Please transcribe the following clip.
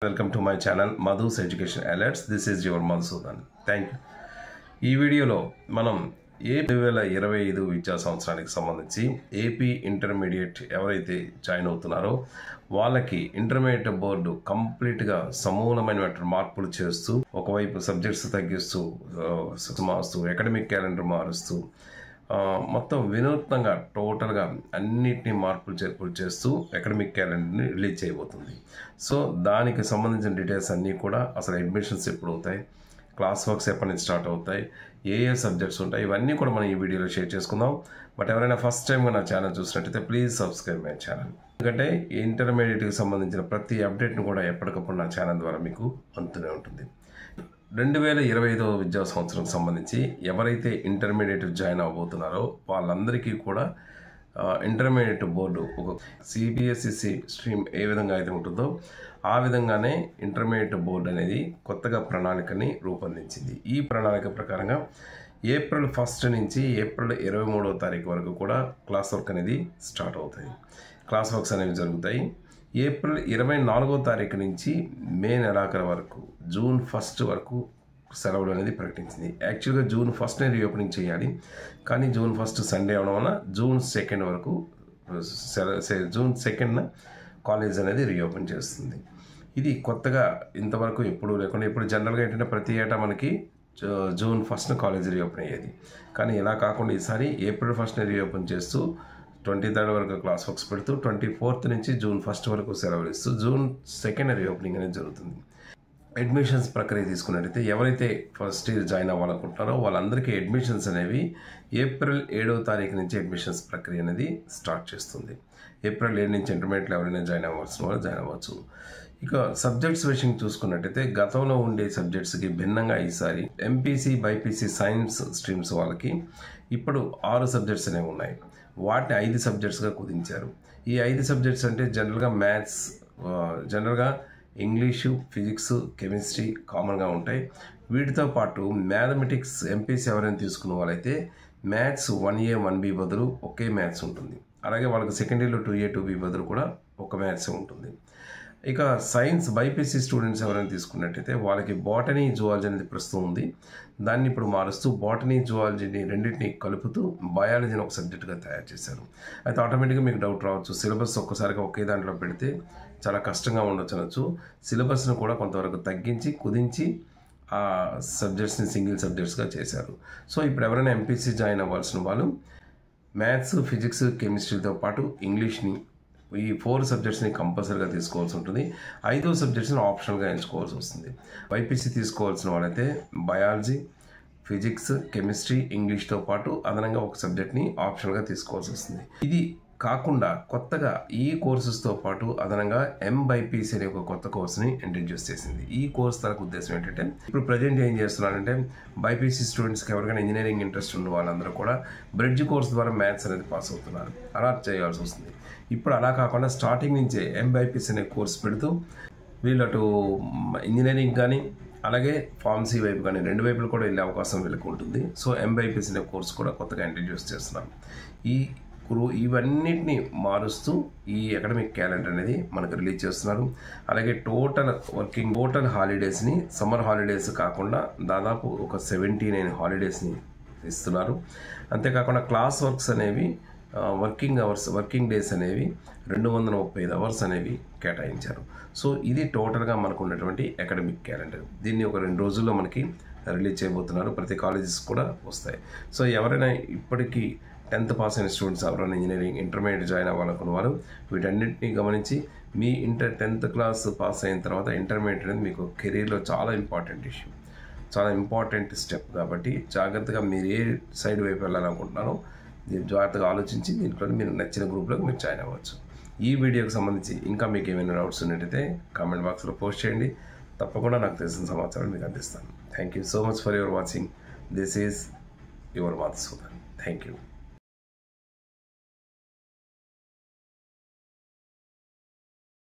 Welcome to my channel Madhu's Education Alerts. This is your Madhusudan. Thank you. ఈ వీడియోలో మనం AP 2025 విద్యా సంవత్సరానికి సంబంధించి ఏపీ ఇంటర్మీడియట్ ఎవరైతే జాయిన్ అవుతున్నారో వాళ్ళకి ఇంటర్మీడియట్ బోర్డు కంప్లీట్గా సమూలమైనటువంటి మార్పులు చేస్తూ ఒకవైపు సబ్జెక్ట్స్ తగ్గిస్తూ మారుస్తూ అకాడమిక్ క్యాలెండర్ మారుస్తూ మొత్తం వినూత్నంగా టోటల్గా అన్నిటినీ మార్పులు చేర్పులు చేస్తూ అకాడమిక్ క్యాలెండర్ని రిలీజ్ చేయబోతుంది. సో దానికి సంబంధించిన డీటెయిల్స్ అన్నీ కూడా అసలు అడ్మిషన్స్ ఎప్పుడు అవుతాయి, క్లాస్ వర్క్స్ ఎప్పటి నుంచి స్టార్ట్ అవుతాయి, ఏ సబ్జెక్ట్స్ ఉంటాయి, ఇవన్నీ కూడా మనం ఈ వీడియోలో షేర్ చేసుకుందాం. బట్ ఎవరైనా ఫస్ట్ టైంగా నా ఛానల్ చూసినట్టయితే ప్లీజ్ సబ్స్క్రైబ్ మై ఛానల్. ఎందుకంటే ఇంటర్మీడియట్కి సంబంధించిన ప్రతి అప్డేట్ను కూడా ఎప్పటికప్పుడు నా ఛానల్ ద్వారా మీకు అందుతూనే ఉంటుంది. 2025 విద్యా సంవత్సరానికి సంబంధించి ఎవరైతే ఇంటర్మీడియట్ జాయిన్ అవబోతున్నారో వాళ్ళందరికీ కూడా ఇంటర్మీడియట్ బోర్డు ఒక సిబిఎస్ఈ స్ట్రీమ్ ఏ విధంగా అయితే ఉంటుందో ఆ విధంగానే ఇంటర్మీడియట్ బోర్డు అనేది కొత్తగా ప్రణాళికని రూపొందించింది. ఈ ప్రణాళిక ప్రకారంగా ఏప్రిల్ 1 నుంచి ఏప్రిల్ 23వ తారీఖు వరకు కూడా క్లాస్ వర్క్ అనేది స్టార్ట్ అవుతాయి. క్లాస్ వర్క్స్ అనేవి జరుగుతాయి. ఏప్రిల్ 24వ తారీఖు నుంచి మే నెలాఖరు వరకు జూన్ 1 వరకు సెలవులు అనేది ప్రకటించింది. యాక్చువల్గా జూన్ 1నే రీఓపెనింగ్ చేయాలి, కానీ జూన్ 1 సండే అవడం వల్ల జూన్ 2 వరకు జూన్ 2న కాలేజ్ అనేది రీఓపెన్ చేస్తుంది. ఇది కొత్తగా ఇంతవరకు ఎప్పుడు లేకుండా ఇప్పుడు జనరల్గా ఏంటంటే ప్రతి ఏటా మనకి జూన్ 1న కాలేజ్ రీఓపెన్ అయ్యేది, కానీ ఇలా కాకుండా ఈసారి ఏప్రిల్ 1నే రీఓపెన్ చేస్తూ 23rd వరకు క్లాస్ వర్క్స్ పెడుతూ 24th నుంచి జూన్ 1 వరకు సెలవులు ఇస్తూ జూన్ 2న రీఓపెనింగ్ అనేది జరుగుతుంది. అడ్మిషన్స్ ప్రక్రియ తీసుకున్నట్టయితే ఎవరైతే ఫస్ట్ ఇయర్ జాయిన్ అవ్వాలనుకుంటున్నారో వాళ్ళందరికీ అడ్మిషన్స్ అనేవి ఏప్రిల్ 7వ తారీఖు నుంచి అడ్మిషన్స్ ప్రక్రియ అనేది స్టార్ట్ చేస్తుంది. ఏప్రిల్ 7 నుంచి ఇంటర్మీడియట్లో ఎవరైనా జాయిన్ అవ్వాల్సిన వాళ్ళు జాయిన్ అవ్వచ్చు. ఇక సబ్జెక్ట్స్ విషయం చూసుకున్నట్టయితే గతంలో ఉండే సబ్జెక్ట్స్కి భిన్నంగా ఈసారి ఎంపీసీ బైపీసీ సైన్స్ స్ట్రీమ్స్ వాళ్ళకి ఇప్పుడు 6 సబ్జెక్ట్స్ అనేవి ఉన్నాయి. వాటిని 5 సబ్జెక్ట్స్గా కుదించారు. ఈ 5 సబ్జెక్ట్స్ అంటే జనరల్గా మ్యాథ్స్, జనరల్గా ఇంగ్లీషు, ఫిజిక్స్, కెమిస్ట్రీ కామన్గా ఉంటాయి. వీటితో పాటు మ్యాథమెటిక్స్ ఎంపీసీ ఎవరైనా తీసుకున్న వాళ్ళైతే మ్యాథ్స్ 1A 1B బదులు ఒకే మ్యాథ్స్ ఉంటుంది. అలాగే వాళ్ళకి సెకండ్ ఇయర్లో 2A 2B బదులు కూడా ఒక మ్యాథ్స్ ఉంటుంది. ఇక సైన్స్ బైపీసీ స్టూడెంట్స్ ఎవరైనా తీసుకున్నట్టయితే వాళ్ళకి బాటనీ జువాలజీ అనేది ప్రస్తుతం ఉంది. దాన్ని ఇప్పుడు మారుస్తూ బాటనీ జువాలజీని రెండింటిని కలుపుతూ బయాలజీని ఒక సబ్జెక్టుగా తయారు చేశారు. అయితే ఆటోమేటిక్గా మీకు డౌట్ రావచ్చు, సిలబస్ ఒక్కసారిగా ఒకే దాంట్లో పెడితే చాలా కష్టంగా ఉండొచ్చు. సిలబస్ను కూడా కొంతవరకు తగ్గించి కుదించి ఆ సబ్జెక్ట్స్ని సింగిల్ సబ్జెక్ట్స్గా చేశారు. సో ఇప్పుడు ఎవరైనా ఎంపీసీ జాయిన్ అవ్వాల్సిన వాళ్ళు మ్యాథ్స్, ఫిజిక్స్, కెమిస్ట్రీతో పాటు ఇంగ్లీష్ని ఈ 4 సబ్జెక్ట్స్ని కంపల్సరీగా తీసుకోవాల్సి ఉంటుంది. 5వ సబ్జెక్ట్స్ని ఆప్షనల్గా ఎంచుకోవాల్సి వస్తుంది. బైపీసీ తీసుకోవాల్సిన వాళ్ళైతే బయాలజీ, ఫిజిక్స్, కెమిస్ట్రీ, ఇంగ్లీష్తో పాటు అదనంగా ఒక సబ్జెక్ట్ని ఆప్షనల్గా తీసుకోవాల్సి వస్తుంది. ఇది కాకుండా కొత్తగా ఈ కోర్సెస్తో పాటు అదనంగా ఎంబైపీసీ అనే ఒక కొత్త కోర్సుని ఇంట్రడ్యూస్ చేసింది. ఈ కోర్స్ తనకు ఉద్దేశం ఏంటంటే ఇప్పుడు ప్రజెంట్ ఏం చేస్తున్నారంటే బైపీసీ స్టూడెంట్స్కి ఎవరికైనా ఇంజనీరింగ్ ఇంట్రెస్ట్ ఉన్న వాళ్ళందరూ కూడా బ్రిడ్జ్ కోర్స్ ద్వారా మ్యాథ్స్ అనేది పాస్ అవుతున్నారు. అలా చేయాల్సి వస్తుంది. ఇప్పుడు అలా కాకుండా స్టార్టింగ్ నుంచే ఎంబైపీసీ అనే కోర్స్ పెడుతూ వీళ్ళు అటు ఇంజనీరింగ్ కానీ అలాగే ఫార్మసీ వైపు కానీ 2 వైపులు కూడా వెళ్ళే అవకాశం వీళ్ళకి ఉంటుంది. సో ఎంబైపీసీ అనే కోర్స్ కూడా కొత్తగా ఇంట్రడ్యూస్ చేస్తున్నారు. ఇవన్నిటిని మారుస్తూ ఈ అకాడమిక్ క్యాలెండర్ అనేది మనకు రిలీజ్ చేస్తున్నారు. అలాగే టోటల్ హాలిడేస్ని సమ్మర్ హాలిడేస్ కాకుండా దాదాపు ఒక 79 హాలిడేస్ని ఇస్తున్నారు. అంతేకాకుండా క్లాస్ వర్క్స్ అనేవి వర్కింగ్ డేస్ అనేవి 235 అవర్స్ అనేవి కేటాయించారు. సో ఇది టోటల్గా మనకు ఉన్నటువంటి అకాడమిక్ క్యాలెండర్. దీన్ని ఒక 2 రోజుల్లో మనకి రిలీజ్ చేయబోతున్నారు. ప్రతి కాలేజెస్ కూడా వస్తాయి. సో ఎవరైనా ఇప్పటికీ 10th పాస్ అయిన స్టూడెంట్స్ ఎవరైనా ఇంజనీరింగ్ ఇంటర్మీడియట్ జాయిన్ అవ్వాలనుకున్న వారు వీటన్నిటిని గమనించి మీ 10th క్లాస్ పాస్ అయిన తర్వాత ఇంటర్మీడియట్ అనేది మీకు కెరీర్లో చాలా ఇంపార్టెంట్ ఇష్యూ, చాలా ఇంపార్టెంట్ స్టెప్. కాబట్టి జాగ్రత్తగా మీరు ఏ సైడ్ వైపు వెళ్ళాలనుకుంటున్నారో జాగ్రత్తగా ఆలోచించి దీంట్లో మీరు నచ్చిన గ్రూప్లోకి మీరు జాయిన్ అవ్వచ్చు. ఈ వీడియోకి సంబంధించి ఇంకా మీకు ఏమైనా డౌట్స్ ఉన్నట్టయితే కామెంట్ బాక్స్లో పోస్ట్ చేయండి. తప్పకుండా నాకు తెలిసిన సమాచారం మీకు అందిస్తాను. Thank you so much for your watching. This is your Madhusudan. Thank you.